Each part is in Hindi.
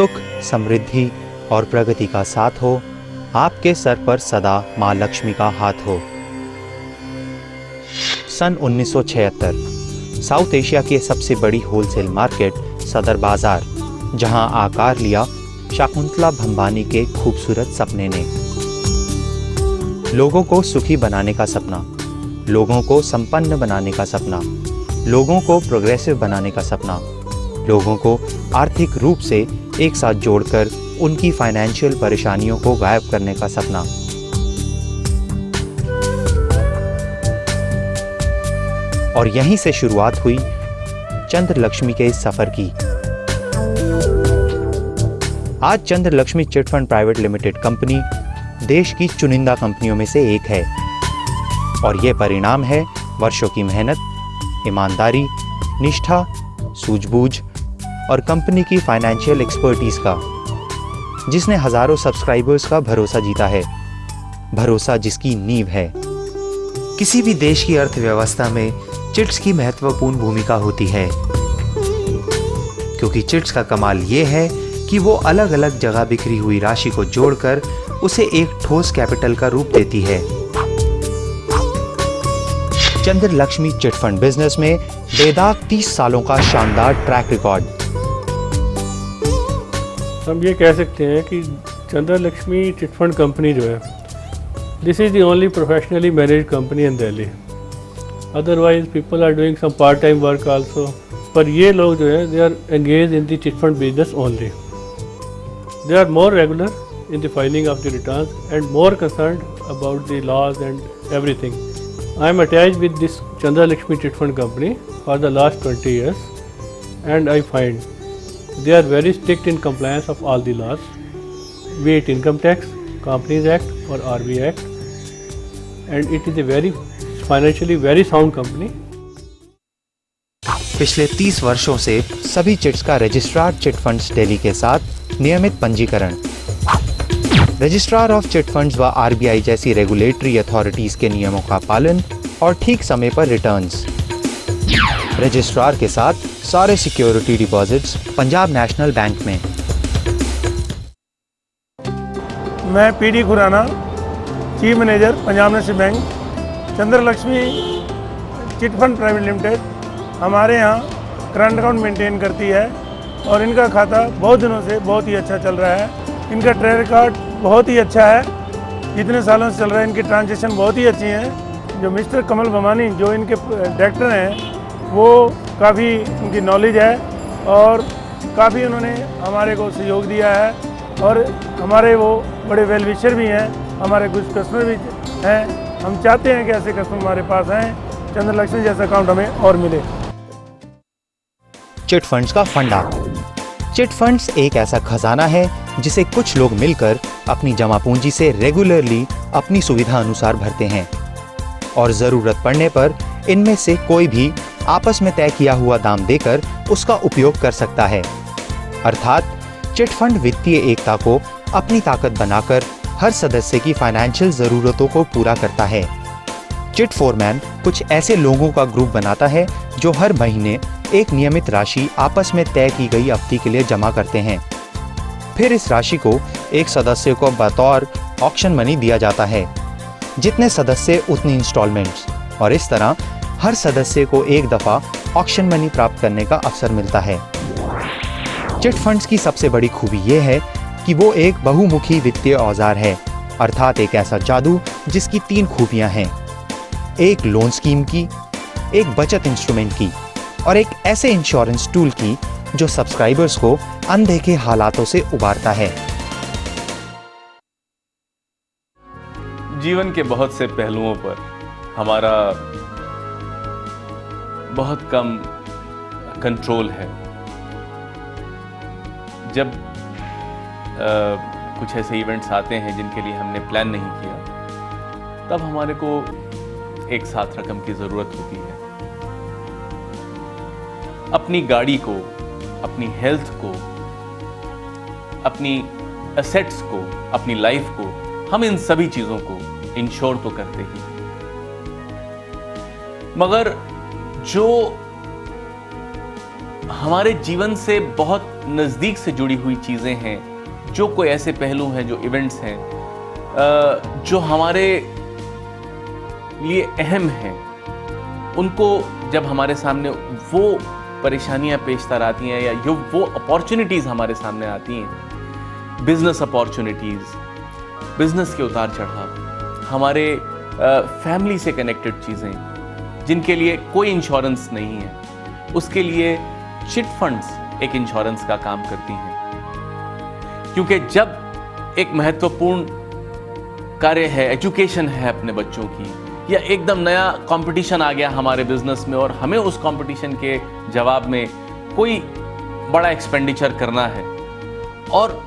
सुख, समृद्धि और प्रगति का साथ हो। आपके सर पर सदा माँ लक्ष्मी का हाथ हो। सन 1976 साउथ एशिया की सबसे बड़ी होलसेल मार्केट सदर बाजार, जहां आकार लिया शकुंतला भंबानी के खूबसूरत सपने ने। लोगों को सुखी बनाने का सपना, लोगों को संपन्न बनाने का सपना, लोगों को प्रोग्रेसिव बनाने का सपना, लोगों को आर्थिक रूप से एक साथ जोड़कर उनकी फाइनेंशियल परेशानियों को गायब करने का सपना। और यहीं से शुरुआत हुई चंद्रलक्ष्मी के इस सफर की। आज Chandralakshmi chit fund private limited company देश की चुनिंदा कंपनियों में से एक है और ये परिणाम है वर्षों की मेहनत, ईमानदारी, निष्ठा, सूझबूझ और कंपनी की फाइनेंशियल एक्सपर्टीज का, जिसने हजारों सब्सक्राइबर्स का भरोसा जीता है, भरोसा जिसकी नींव है। किसी भी देश की अर्थव्यवस्था में चिट्स की महत्वपूर्ण भूमिका होती है, क्योंकि चिट्स का कमाल ये है कि वो अलग अलग जगह बिखरी हुई राशि को जोड़कर उसे एक ठोस कैपिटल का रूप देती है। चंद्रलक्ष्मी चिट फंड बिजनेस में बेदाग 30 सालों का शानदार ट्रैक रिकॉर्ड। हम ये कह सकते हैं कि चंद्रलक्ष्मी चिट फंड कंपनी जो है, this is the only professionally managed company in Delhi. Otherwise people are doing some part time work also, पर ये लोग जो है they are engage in the chit fund business only. They are more regular in the filing of the returns and more concerned about the laws and everything. I am attached with this Chandralakshmi chit fund company for the last 20 years and I find they are very strict in compliance of all the laws, be it income tax, Companies Act or RB Act, and it is a very financially very sound company. पिछले 30 वर्षों से सभी चिट्स का रजिस्ट्रार चिट फंड्स दिल्ली के साथ नियमित पंजीकरण, रजिस्ट्रार ऑफ चिट फंड्स व आरबीआई जैसी रेगुलेटरी अथॉरिटीज के नियमों का पालन और ठीक समय पर रिटर्न्स, रजिस्ट्रार के साथ सारे security deposits Punjab national bank में। मैं PD Khurana, chief manager Punjab national bank Chandralakshmi chit fund private limited, हमारे यहाँ करंट अकाउंट मेंटेन करती है और इनका खाता बहुत दिनों से बहुत ही अच्छा चल रहा है। इनका ट्रेड रिकॉर्ड बहुत ही अच्छा है, जितने सालों से चल रहा है। इनकी ट्रांजेक्शन बहुत ही अच्छी हैं। जो मिस्टर कमल भमानी जो इनके डायरेक्टर हैं, वो काफ़ी उनकी नॉलेज है और काफ़ी उन्होंने हमारे को सहयोग दिया है और हमारे वो बड़े वेल विशर भी हैं। हमारे कुछ कस्टमर भी हैं। हम चाहते हैं कि ऐसे कस्टमर हमारे पास आएँ, चंद्रलक्ष्मी जैसा अकाउंट हमें और मिले। चिट फंड्स का फंडा। चिट फंड्स एक ऐसा खजाना है जिसे कुछ लोग मिलकर अपनी जमा पूंजी से रेगुलरली अपनी सुविधा अनुसार भरते हैं और जरूरत पड़ने पर इनमें से कोई भी आपस में तय किया हुआ दाम देकर उसका उपयोग कर सकता है। अर्थात चिट फंड वित्तीय एकता को अपनी ताकत बनाकर हर सदस्य की फाइनेंशियल जरूरतों को पूरा करता है। चिट फोरमैन कुछ ऐसे लोगों का ग्रुप बनाता है जो हर महीने एक नियमित राशि आपस में तय की गई अवधि के लिए जमा करते हैं। फिर इस राशि को एक सदस्य को बतौर ऑक्शन मनी दिया जाता है। जितने सदस्य उतनी इंस्टॉलमेंट्स, और इस तरह हर सदस्य को एक दफा ऑक्शन मनी प्राप्त करने का अवसर मिलता है। चिट फंड्स की सबसे बड़ी खूबी यह है कि वो एक बहुमुखी वित्तीय औजार है, अर्थात एक ऐसा जादू जिसकी 3 खूबियां हैं। एक लोन स्कीम की, एक बचत इंस्ट्रूमेंट की और एक ऐसे इंश्योरेंस टूल की जो सब्सक्राइबर्स को अनदेखे हालातों से उबारता है। जीवन के बहुत से पहलुओं पर हमारा बहुत कम कंट्रोल है। जब कुछ ऐसे इवेंट्स आते हैं जिनके लिए हमने प्लान नहीं किया, तब हमारे को एक साथ रकम की ज़रूरत होती है। अपनी गाड़ी को, अपनी हेल्थ को, अपनी एसेट्स को, अपनी लाइफ को, हम इन सभी चीज़ों को इंश्योर तो करते ही, मगर जो हमारे जीवन से बहुत नज़दीक से जुड़ी हुई चीज़ें हैं, जो कोई ऐसे पहलू हैं, जो इवेंट्स हैं जो हमारे लिए अहम हैं, उनको जब हमारे सामने वो परेशानियां पेशतर आती हैं या वो अपॉर्चुनिटीज़ हमारे सामने आती हैं, बिजनेस अपॉर्चुनिटीज़, बिजनेस के उतार चढ़ाव, हमारे फैमिली से कनेक्टेड चीज़ें जिनके लिए कोई इंश्योरेंस नहीं है, उसके लिए चिट फंड्स एक इंश्योरेंस का काम करती हैं। क्योंकि जब एक महत्वपूर्ण कार्य है, एजुकेशन है अपने बच्चों की, या एकदम नया कंपटीशन आ गया हमारे बिजनेस में और हमें उस कंपटीशन के जवाब में कोई बड़ा एक्सपेंडिचर करना है और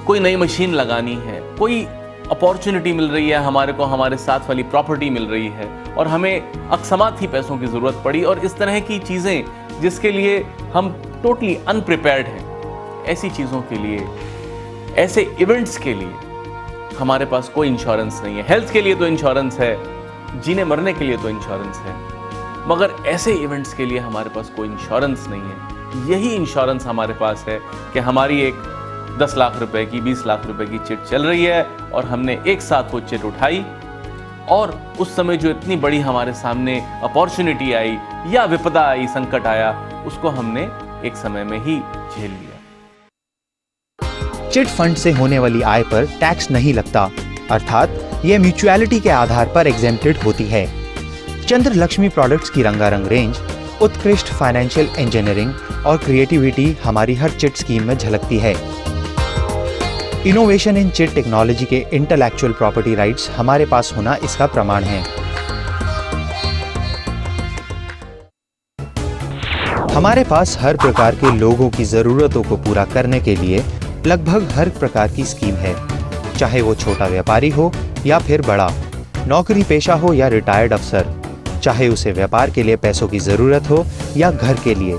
कोई नई मशीन लगानी है, कोई अपॉर्चुनिटी मिल रही है हमारे को, हमारे साथ वाली प्रॉपर्टी मिल रही है और हमें अकस्मात ही पैसों की ज़रूरत पड़ी और इस तरह की चीज़ें जिसके लिए हम टोटली अनप्रिपेयर्ड हैं, ऐसी चीज़ों के लिए, ऐसे इवेंट्स के लिए हमारे पास कोई इंश्योरेंस नहीं है। हेल्थ के लिए तो इंश्योरेंस है, जीने मरने के लिए तो इंश्योरेंस है, मगर ऐसे इवेंट्स के लिए हमारे पास कोई इंश्योरेंस नहीं है। यही इंश्योरेंस हमारे पास है कि हमारी एक 10 लाख रुपए की, 20 लाख रुपए की चिट चल रही है और हमने एक साथ वो चिट उठाई और उस समय जो इतनी बड़ी हमारे सामने अपॉर्चुनिटी आई या विपदा आई, संकट आया, उसको हमने एक समय में ही झेल लिया। चिट फंड से होने वाली आय पर टैक्स नहीं लगता, अर्थात यह म्यूचुअलिटी के आधार पर एग्जेम्प्टेड होती है। चंद्र लक्ष्मी प्रोडक्ट्स की रंगारंग रेंज, उत्कृष्ट फाइनेंशियल इंजीनियरिंग और क्रिएटिविटी हमारी हर चिट स्कीम में झलकती है। इनोवेशन इन चिट टेक्नोलॉजी के इंटेलेक्चुअल प्रॉपर्टी राइट्स हमारे पास होना इसका प्रमाण है। हमारे पास हर प्रकार के लोगों की जरूरतों को पूरा करने के लिए लगभग हर प्रकार की स्कीम है, चाहे वो छोटा व्यापारी हो या फिर बड़ा, नौकरी पेशा हो या रिटायर्ड अफसर, चाहे उसे व्यापार के लिए पैसों की जरूरत हो या घर के लिए,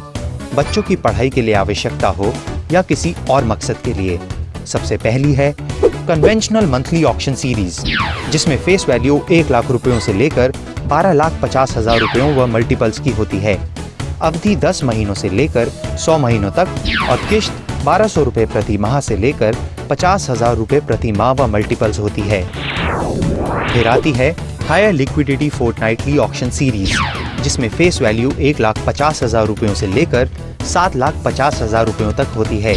बच्चों की पढ़ाई के लिए आवश्यकता हो या किसी और मकसद के लिए। सबसे पहली है कन्वेंशनल मंथली ऑक्शन सीरीज, जिसमें फेस वैल्यू 1 लाख रुपयों से लेकर 12,50,000 रुपयों व मल्टीपल्स की होती है। अवधि 10 महीनों से लेकर 100 महीनों तक और किश्त 1200 रुपये प्रति माह से लेकर 50,000 रुपये प्रति माह व मल्टीपल्स होती है। फिर आती है higher liquidity fortnightly auction series, जिसमें फेस वैल्यू 1,50,000 रुपयों से लेकर 7,50,000 रुपयों तक होती है।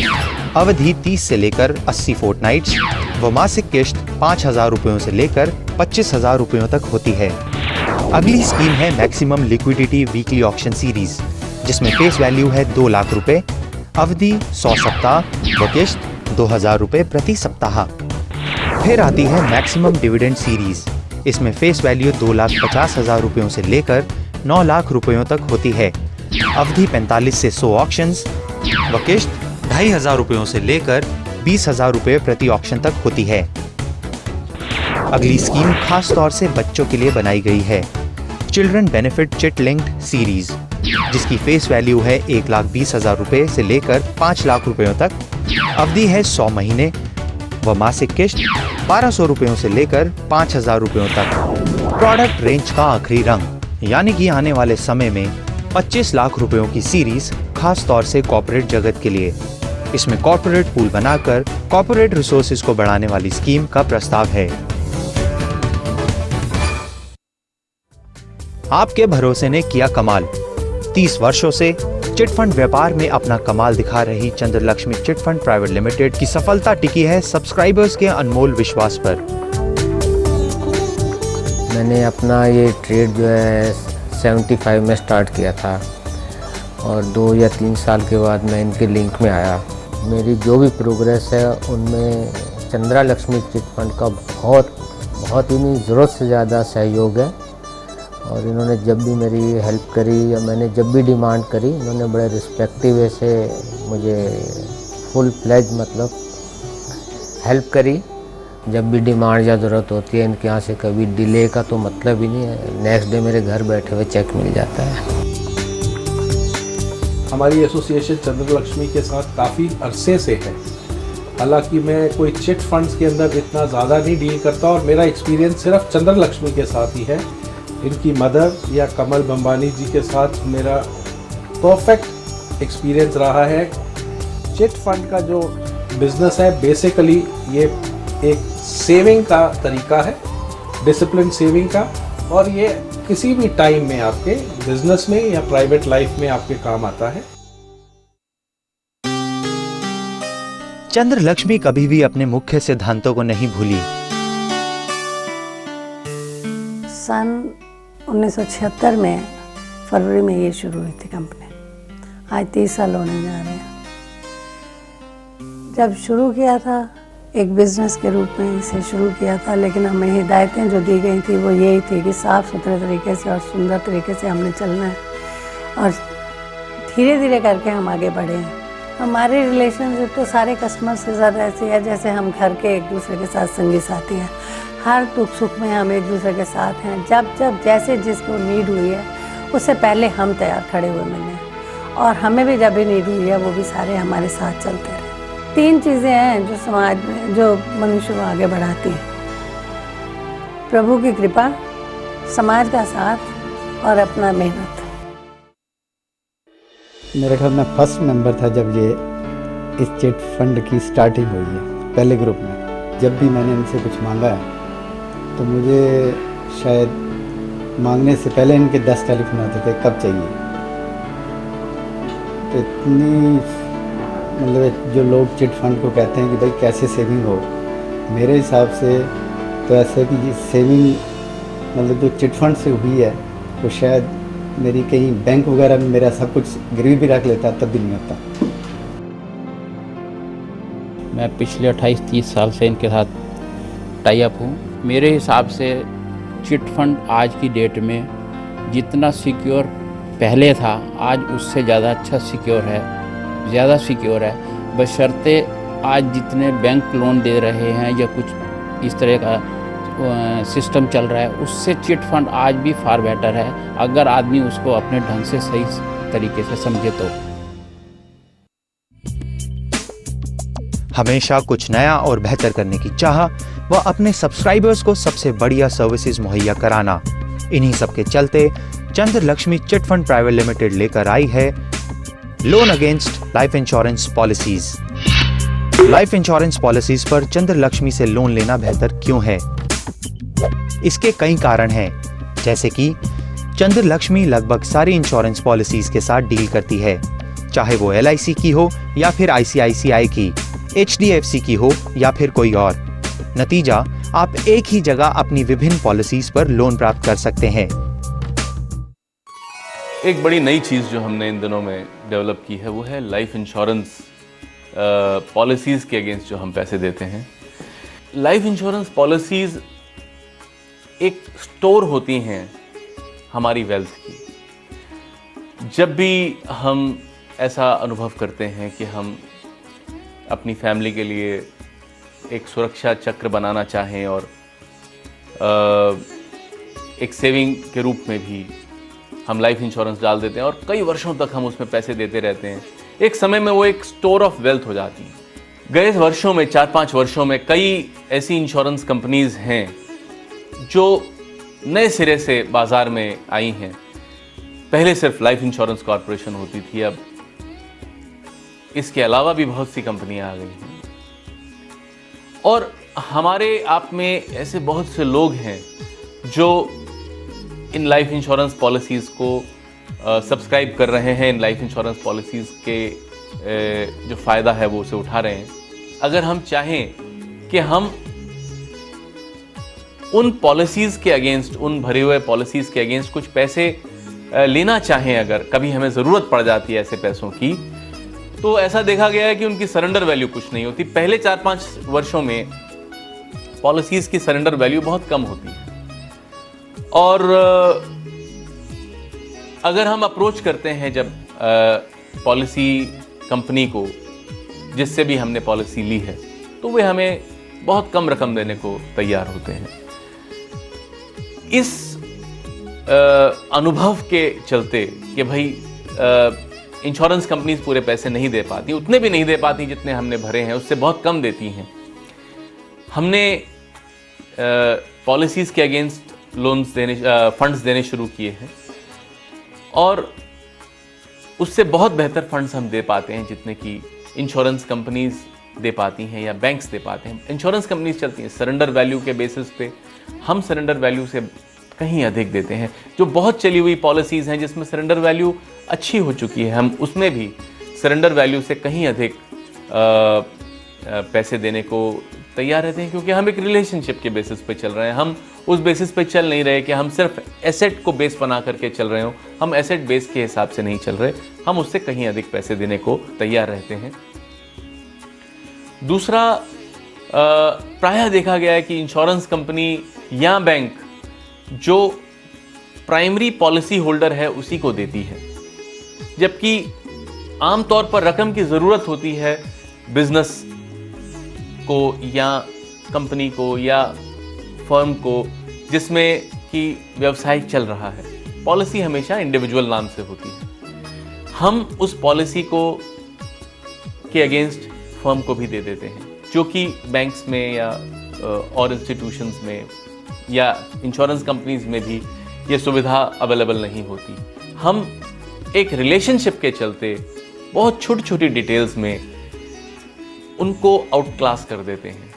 अवधि 30 से लेकर 80 फोर्टनाइट्स व मासिक किश्त 5,000 रुपयों से लेकर 25,000 रुपयों तक होती है। अगली स्कीम है maximum liquidity weekly auction series, जिसमें फेस वैल्यू है 2 लाख रुपए, अवधि 100 सप्ताह व किश्त 2,000 रुपये प्रति सप्ताह। फिर आती है मैक्सिमम डिविडेंड सीरीज, इसमें फेस वैल्यू 2,50,000 रुपयों से लेकर 9 लाख रुपयों तक होती है। अवधि 45 से 100 ऑक्शंस व किश्त 2,500 रुपयों से लेकर 20,000 रुपये प्रति ऑक्शन तक होती है। अगली स्कीम खास तौर से बच्चों के लिए बनाई गई है, children benefit chit linked series, जिसकी फेस वैल्यू है 1,20,000 रुपये से लेकर 5 लाख रुपयों तक। अवधि है 100 महीने व मासिक किश्त 1,200 रुपयों से लेकर 5,000 रुपयों तक। प्रोडक्ट रेंज का आखिरी रंग, यानी कि आने वाले समय में 25 लाख रुपयों की सीरीज खास तौर से कॉर्पोरेट जगत के लिए। इसमें कॉर्पोरेट पूल बनाकर कॉर्पोरेट रिसोर्सेज को बढ़ाने वाली स्कीम का प्रस्ताव है। आपके भरोसे ने किया कमाल। 30 वर्षों से चिट फंड व्यापार में अपना कमाल दिखा रही Chandra Lakshmi chit fund private limited की सफलता टिकी है सब्सक्राइबर्स के अनमोल विश्वास पर। मैंने अपना ये ट्रेड जो है 75 में स्टार्ट किया था और 2 या 3 साल के बाद मैं इनके लिंक में आया। मेरी जो भी प्रोग्रेस है उनमें चंद्रा लक्ष्मी चिट फंड का बहुत ही नहीं, ज़रूरत से ज़्यादा सहयोग है और इन्होंने जब भी मेरी हेल्प करी या मैंने जब भी डिमांड करी, इन्होंने बड़े रिस्पेक्टिव वे से मुझे फुल फ्लेज मतलब हेल्प करी। जब भी डिमांड या ज़रूरत होती है इनके यहाँ से कभी डिले का तो मतलब ही नहीं है, नेक्स्ट डे मेरे घर बैठे हुए चेक मिल जाता है। हमारी एसोसिएशन चंद्र लक्ष्मी के साथ काफ़ी अरसे से है। हालांकि मैं कोई चिट फंड्स के अंदर इतना ज़्यादा नहीं डील करता और मेरा एक्सपीरियंस सिर्फ चंद्र लक्ष्मी के साथ ही है। इनकी मदर या कमल बंबानी जी के साथ मेरा परफेक्ट एक्सपीरियंस रहा है। चिट फंड का जो बिजनेस है बेसिकली ये एक सेविंग का तरीका है, डिसिप्लिन सेविंग का, और ये किसी भी टाइम में आपके बिजनेस में या प्राइवेट लाइफ में आपके काम आता है। चंद्र लक्ष्मी कभी भी अपने मुख्य सिद्धांतों को नहीं भूली। सन 1976 में फरवरी में ये शुरू हुई थी कंपनी। आज 30 साल होने जा रहे हैं। जब शुरू किया था एक बिज़नेस के रूप में इसे शुरू किया था, लेकिन हमें हिदायतें जो दी गई थी वो यही थी कि साफ़ सुथरे तरीके से और सुंदर तरीके से हमने चलना है, और धीरे धीरे करके हम आगे बढ़े हैं। हमारे रिलेशनशिप तो सारे कस्टमर्स के साथ ऐसे है जैसे हम घर के एक दूसरे के साथ संगी साथी हैं। हर दुख सुख में हम एक दूसरे के साथ हैं। जब जब जैसे जिसको नीड हुई है उससे पहले हम तैयार खड़े हुए मिलने, और हमें भी जब भी नीड हुई है वो भी सारे हमारे साथ चलते रहे। 3 चीज़ें हैं जो समाज में, जो मनुष्य को आगे बढ़ाती है: प्रभु की कृपा, समाज का साथ और अपना मेहनत। मेरे ख्याल में फर्स्ट मेंबर था जब ये इस चिट फंड की स्टार्टिंग हुई है, पहले ग्रुप में। जब भी मैंने इनसे कुछ मांगा है तो मुझे शायद मांगने से पहले इनके 10 टेलीफोन आते थे, कब चाहिए। तो इतनी मतलब जो लोग चिट फंड को कहते हैं कि भाई कैसे सेविंग हो, मेरे हिसाब से तो ऐसा है कि ये सेविंग मतलब जो चिट फंड से हुई है वो शायद मेरी कहीं बैंक वगैरह में मेरा सब कुछ गिरवी भी रख लेता तब भी नहीं होता। मैं पिछले 28-30 साल से इनके साथ टाई अप हूँ। मेरे हिसाब से चिट फंड आज की डेट में जितना सिक्योर पहले था आज उससे ज़्यादा अच्छा सिक्योर है, ज़्यादा सिक्योर है। बशर्ते आज जितने बैंक लोन दे रहे हैं या कुछ इस तरह का सिस्टम चल रहा है उससे चिट फंड आज भी फार बेटर है, अगर आदमी उसको अपने ढंग से सही तरीके से समझे तो। हमेशा कुछ नया और बेहतर करने की चाह व अपने सब्सक्राइबर्स को सबसे बढ़िया सर्विसेज मुहैया कराना, इन्हीं सब के चलते Chandra Lakshmi chit fund private limited लेकर आई है loan against life insurance policies. Life insurance policies पर चंद्र लक्ष्मी से लोन लेना बेहतर क्यों है? इसके कई कारण हैं, जैसे कि चंद्र लक्ष्मी लगभग सारी इंश्योरेंस पॉलिसीज के साथ डील करती है, चाहे वो LIC की हो या फिर ICICI की, HDFC की हो या फिर कोई और। नतीजा, आप एक ही जगह अपनी विभिन्न पॉलिसीज पर लोन प्राप्त कर सकते हैं। एक बड़ी नई चीज़ जो हमने इन दिनों में डेवलप की है वो है लाइफ इंश्योरेंस पॉलिसीज़ के अगेंस्ट जो हम पैसे देते हैं। लाइफ इंश्योरेंस पॉलिसीज़ एक स्टोर होती हैं हमारी वेल्थ की। जब भी हम ऐसा अनुभव करते हैं कि हम अपनी फैमिली के लिए एक सुरक्षा चक्र बनाना चाहें और एक सेविंग के रूप में भी हम लाइफ इंश्योरेंस डाल देते हैं और कई वर्षों तक हम उसमें पैसे देते रहते हैं, एक समय में वो एक स्टोर ऑफ वेल्थ हो जाती है। गए वर्षों में 4-5 वर्षों में कई ऐसी इंश्योरेंस कंपनीज हैं जो नए सिरे से बाजार में आई हैं। पहले सिर्फ लाइफ इंश्योरेंस कॉर्पोरेशन होती थी, अब इसके अलावा भी बहुत सी कंपनियां आ गई हैं। और हमारे आप में ऐसे बहुत से लोग हैं जो इन लाइफ इंश्योरेंस पॉलिसीज़ को सब्सक्राइब कर रहे हैं, इन लाइफ इंश्योरेंस पॉलिसीज़ के जो फ़ायदा है वो उसे उठा रहे हैं। अगर हम चाहें कि हम उन पॉलिसीज़ के अगेंस्ट, उन भरे हुए पॉलिसीज़ के अगेंस्ट कुछ पैसे लेना चाहें, अगर कभी हमें ज़रूरत पड़ जाती है ऐसे पैसों की, तो ऐसा देखा गया है कि उनकी सरेंडर वैल्यू कुछ नहीं होती। पहले 4-5 वर्षों में पॉलिसीज़ की सरेंडर वैल्यू बहुत कम होती है। और अगर हम अप्रोच करते हैं जब पॉलिसी कंपनी को जिससे भी हमने पॉलिसी ली है, तो वे हमें बहुत कम रकम देने को तैयार होते हैं। इस अनुभव के चलते कि भाई इंश्योरेंस कंपनीज पूरे पैसे नहीं दे पाती, उतने भी नहीं दे पाती जितने हमने भरे हैं, उससे बहुत कम देती हैं, हमने पॉलिसीज़ के अगेंस्ट लोन्स देने, फंड्स देने शुरू किए हैं और उससे बहुत बेहतर फंड्स हम दे पाते हैं जितने की इंश्योरेंस कंपनीज दे पाती हैं या बैंक्स दे पाते हैं। इंश्योरेंस कंपनीज चलती हैं सरेंडर वैल्यू के बेसिस पे, हम सरेंडर वैल्यू से कहीं अधिक देते हैं। जो बहुत चली हुई पॉलिसीज़ हैं जिसमें सरेंडर वैल्यू अच्छी हो चुकी है, हम उसमें भी सरेंडर वैल्यू से कहीं अधिक पैसे देने को तैयार रहते हैं, क्योंकि हम एक रिलेशनशिप के बेसिस पे चल रहे हैं। हम उस बेसिस पे चल नहीं रहे कि हम सिर्फ एसेट को बेस बना करके चल रहे हो, हम एसेट बेस के हिसाब से नहीं चल रहे, हम उससे कहीं अधिक पैसे देने को तैयार रहते हैं। दूसरा, प्रायः देखा गया है कि इंश्योरेंस कंपनी या बैंक जो प्राइमरी पॉलिसी होल्डर है उसी को देती है, जबकि आमतौर पर रकम की ज़रूरत होती है बिजनेस को या कंपनी को या फर्म को जिसमें कि व्यवसाय चल रहा है। पॉलिसी हमेशा इंडिविजुअल नाम से होती है। हम उस पॉलिसी को के अगेंस्ट फर्म को भी दे देते हैं, जो कि बैंक्स में या और इंस्टीट्यूशंस में या इंश्योरेंस कंपनीज में भी ये सुविधा अवेलेबल नहीं होती। हम एक रिलेशनशिप के चलते बहुत छोटी छोटी डिटेल्स में उनको आउट क्लास कर देते हैं,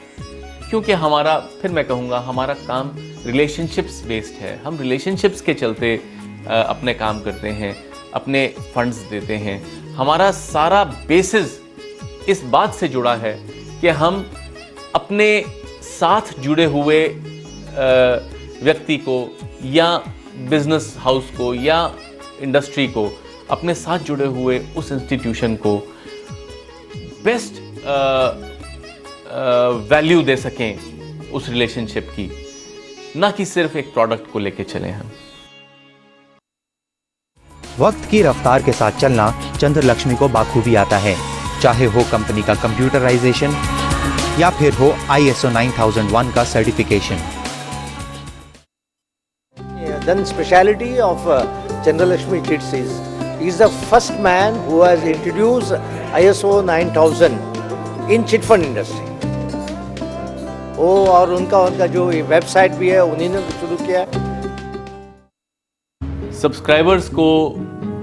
क्योंकि हमारा, फिर मैं कहूँगा, हमारा काम रिलेशनशिप्स बेस्ड है। हम रिलेशनशिप्स के चलते अपने काम करते हैं, अपने फंड्स देते हैं। हमारा सारा बेसिस इस बात से जुड़ा है कि हम अपने साथ जुड़े हुए व्यक्ति को या बिजनेस हाउस को या इंडस्ट्री को, अपने साथ जुड़े हुए उस इंस्टीट्यूशन को बेस्ट वैल्यू दे सकें उस रिलेशनशिप की, ना कि सिर्फ एक प्रोडक्ट को लेके चलें हम। वक्त की रफ्तार के साथ चलना चंद्रलक्ष्मी को बाखूबी आता है, चाहे हो कंपनी का कंप्यूटराइजेशन या फिर हो ISO 9001 का certification. Then speciality of Chandralakshmi Chits is the first man who has introduced ISO 9000 in chit fund industry. वो और उनका जो वेबसाइट भी है उन्हीं ने शुरू किया। सब्सक्राइबर्स को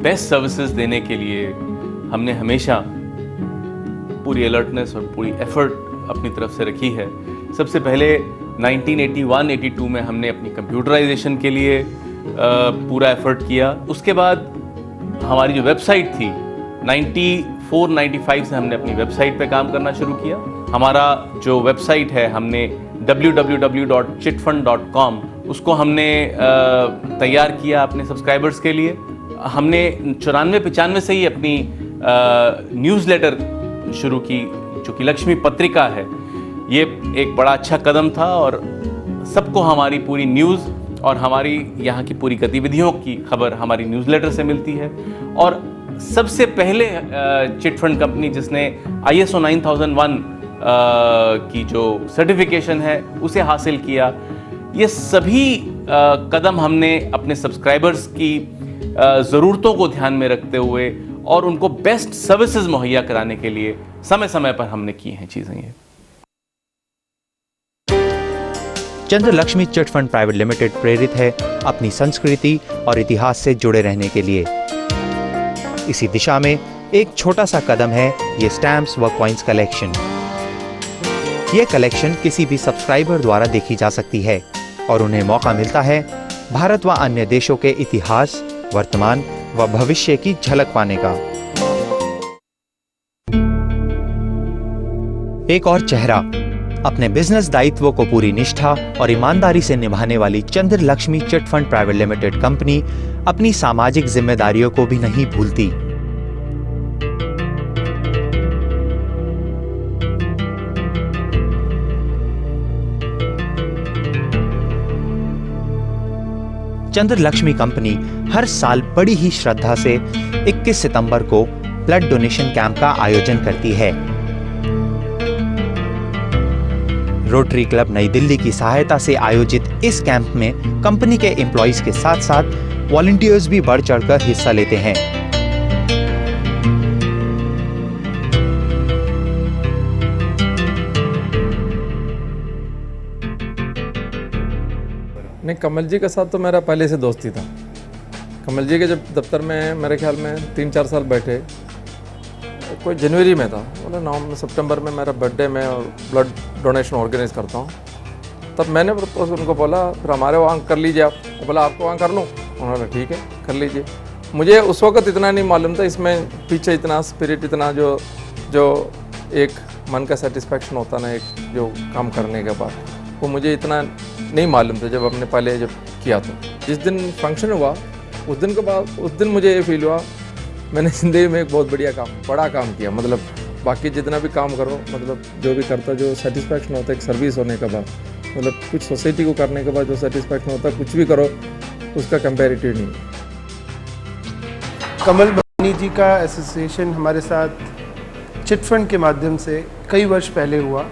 बेस्ट सर्विसेज देने के लिए हमने हमेशा पूरी अलर्टनेस और पूरी एफर्ट अपनी तरफ से रखी है। सबसे पहले 1981-82 में हमने अपनी कंप्यूटराइजेशन के लिए पूरा एफर्ट किया। उसके बाद हमारी जो वेबसाइट थी 94-95 से हमने अपनी वेबसाइट पे काम करना शुरू किया। हमारा जो वेबसाइट है हमने www.chitfund.com उसको हमने तैयार किया अपने सब्सक्राइबर्स के लिए। हमने 94-95 से ही अपनी न्यूज़लेटर शुरू की, जो कि लक्ष्मी पत्रिका है। ये एक बड़ा अच्छा कदम था और सबको हमारी पूरी न्यूज़ और हमारी यहाँ की पूरी गतिविधियों की खबर हमारी न्यूज़लेटर से मिलती है। और सबसे पहले चिट फंड कंपनी जिसने ISO 9001 की जो सर्टिफिकेशन है उसे हासिल किया। ये सभी कदम हमने अपने सब्सक्राइबर्स की ज़रूरतों को ध्यान में रखते हुए और उनको बेस्ट सर्विसेज मुहैया कराने के लिए समय समय पर हमने की हैं चीज़ें। ये चंद्रलक्ष्मी चिट फंड प्राइवेट लिमिटेड प्रेरित है अपनी संस्कृति और इतिहास से जुड़े रहने के लिए। इसी दिशा में एक छोटा सा कदम है ये स्टैम्प्स व कॉइन्स कलेक्शन। ये कलेक्शन किसी भी सब्सक्राइबर द्वारा देखी जा सकती है और उन्हें मौका मिलता है भारत व अन्य देशों के इतिहास, वर्तमान व भविष्य की झलक पाने का। एक और चेहरा, अपने बिजनेस दायित्वों को पूरी निष्ठा और ईमानदारी से निभाने वाली Chandralakshmi chit fund private limited company अपनी सामाजिक जिम्मेदारियों को भी नहीं भूलती। चंद्रलक्ष्मी कंपनी हर साल बड़ी ही श्रद्धा से 21 सितंबर को ब्लड डोनेशन कैंप का आयोजन करती है। रोटरी क्लब नई दिल्ली की सहायता से आयोजित इस कैंप में कंपनी के एम्प्लॉइज के साथ साथ वॉलंटियर्स भी बढ़ चढ़कर हिस्सा लेते हैं। नहीं, कमल जी के साथ तो मेरा पहले से दोस्ती था। कमल जी के जब दफ्तर में मेरे ख्याल में 3-4 साल बैठे कोई जनवरी में था, बोला नवंबर सितंबर में मेरा बर्थडे में और ब्लड डोनेशन ऑर्गेनाइज करता हूँ। तब मैंने प्रपोज उनको बोला, फिर हमारे वहाँ कर लीजिए आप। वो बोला आपको वहाँ कर लूँ? उन्होंने ठीक है कर लीजिए। मुझे उस वक्त इतना नहीं मालूम था इसमें पीछे इतना स्पिरिट, इतना जो एक मन का सेटिस्फेक्शन होता ना एक जो काम करने के बाद, वो मुझे इतना नहीं मालूम था जब हमने पहले जब किया। तो जिस दिन फंक्शन हुआ उस दिन के बाद उस दिन मुझे ये फील हुआ मैंने ज़िंदगी में एक बहुत बड़ा काम किया। मतलब बाकी जितना भी काम करो, मतलब जो भी करता जो सेटिस्फेक्शन होता है एक सर्विस होने के बाद, मतलब कुछ सोसाइटी को करने के बाद जो सेटिस्फेक्शन होता है कुछ भी करो उसका कंपैरेटिव नहीं। कमल भानी जी का एसोसिएशन हमारे साथ चिट फंड के माध्यम से कई वर्ष पहले हुआ,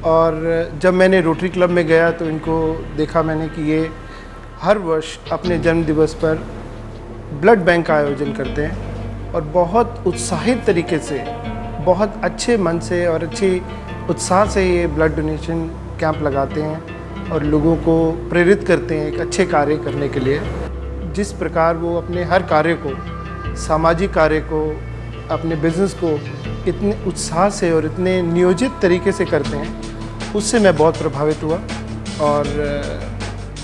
और जब मैंने रोटरी क्लब में गया तो इनको देखा मैंने कि ये हर वर्ष अपने जन्म दिवस पर ब्लड बैंक का आयोजन करते हैं और बहुत उत्साहित तरीके से, बहुत अच्छे मन से और अच्छे उत्साह से ये ब्लड डोनेशन कैंप लगाते हैं और लोगों को प्रेरित करते हैं एक अच्छे कार्य करने के लिए। जिस प्रकार वो अपने हर कार्य को, सामाजिक कार्य को, अपने बिजनेस को इतने उत्साह से और इतने नियोजित तरीके से करते हैं, उससे मैं बहुत प्रभावित हुआ। और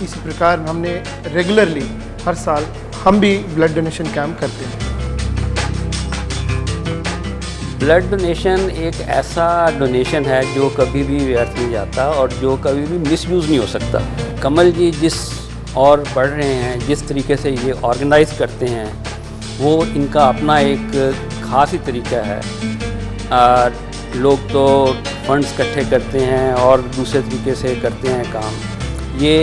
इसी प्रकार हमने रेगुलरली हर साल हम भी ब्लड डोनेशन कैंप करते हैं। ब्लड डोनेशन एक ऐसा डोनेशन है जो कभी भी व्यर्थ नहीं जाता और जो कभी भी मिसयूज़ नहीं हो सकता। कमल जी जिस और बढ़ रहे हैं, जिस तरीके से ये ऑर्गेनाइज करते हैं, वो इनका अपना एक ख़ास ही तरीका है। लोग तो फंड्स इकट्ठे करते हैं और दूसरे तरीके से करते हैं काम। ये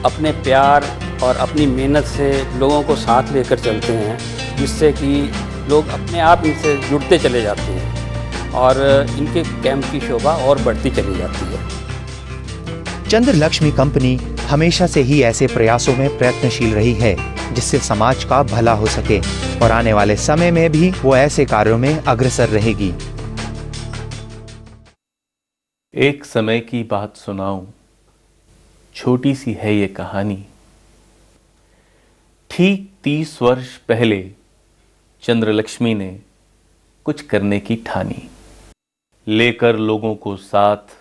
अपने प्यार और अपनी मेहनत से लोगों को साथ लेकर चलते हैं, जिससे कि लोग अपने आप इनसे जुड़ते चले जाते हैं और इनके कैंप की शोभा और बढ़ती चली जाती है। चंद्र लक्ष्मी कंपनी हमेशा से ही ऐसे प्रयासों में प्रयत्नशील रही है जिससे समाज का भला हो सके, और आने वाले समय में भी वो ऐसे कार्यों में अग्रसर रहेगी। एक समय की बात सुनाऊं, छोटी सी है ये कहानी। ठीक 30 वर्ष पहले चंद्रलक्ष्मी ने कुछ करने की ठानी, लेकर लोगों को साथ,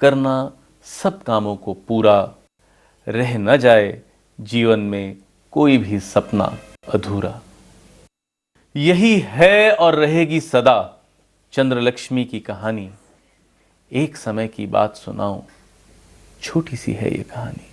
करना सब कामों को पूरा, रह न जाए जीवन में कोई भी सपना अधूरा। यही है और रहेगी सदा चंद्रलक्ष्मी की कहानी। एक समय की बात सुनाऊं, छोटी सी है ये कहानी।